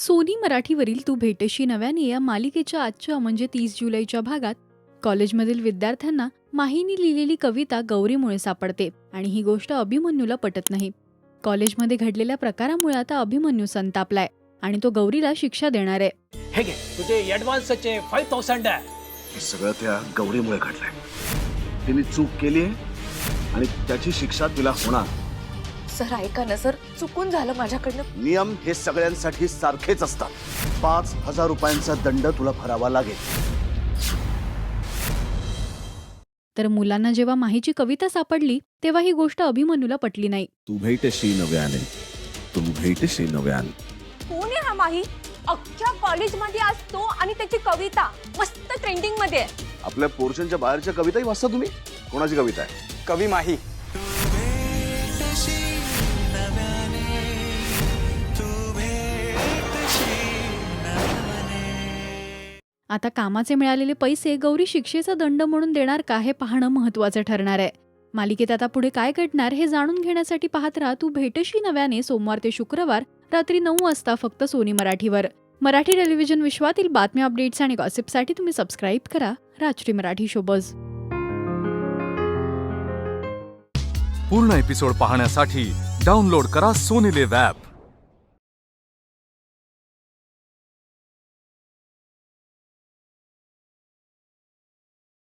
Sony मराठीवरील तू भेटेशी नव्याने या मालिकेच्या आजच्या म्हणजे 30 जुलैच्या भागात कॉलेजमधील विद्यार्थ्यांना माहीने लिहिलेली कविता गौरीमुळे सापडते आणि ही गोष्ट अभिमन्यूला पटत नाही. कॉलेजमध्ये घडलेल्या प्रकारामुळे आता अभिमन्यू संतापलाय आणि तो गौरीला शिक्षा देणार आहे. हे घे तुझे ॲडव्हान्सचे 5000 आहे. हे सगळं त्या गौरीमुळे घडलंय. तिने चूक केली आहे आणि त्याची शिक्षा तिला होणार. सर ऐका ना सर, चुकून झालं माझ्याकडनं. नियम हे सगळ्यांसाठी सारखेच असतात. 5000 रुपयांचा दंड तुला भरावा लागेल. तर मुलांना जेव्हा माहीची कविता सापडली तेव्हा ही गोष्ट अभिमन्यूला पटली नाही. तू भेटशी नव्याने, तू भेटशी नव्याने. कोण आहे हा माही? अख्ख्या कॉलेजमध्ये असतो आणि त्याची कविता मस्त ट्रेंडिंग मध्ये आहे. आपल्या पोर्शनच्या बाहेरच्या कविताही वाचता तुम्ही? कोणाची कविता आहे? कवी माही. आता कामाचे मिळालेले पैसे गौरी शिक्षेचा दंड म्हणून देणार का हे पाहणं महत्त्वाचं ठरणार आहे. मालिकेत आता पुढे काय घडणार हे जाणून घेण्यासाठी पाहत राहा तू भेटशी नव्याने सोमवार ते शुक्रवार रात्री 9 वाजता फक्त सोनी मराठीवर. मराठी टेलिव्हिजन विश्वातील बातम्या, अपडेट्स आणि गॉसिपसाठी तुम्ही सबस्क्राईब करा राजश्री मराठी शोबज. पूर्ण एपिसोड पाहण्यासाठी डाउनलोड करा सोनी लिव्ह ॲप.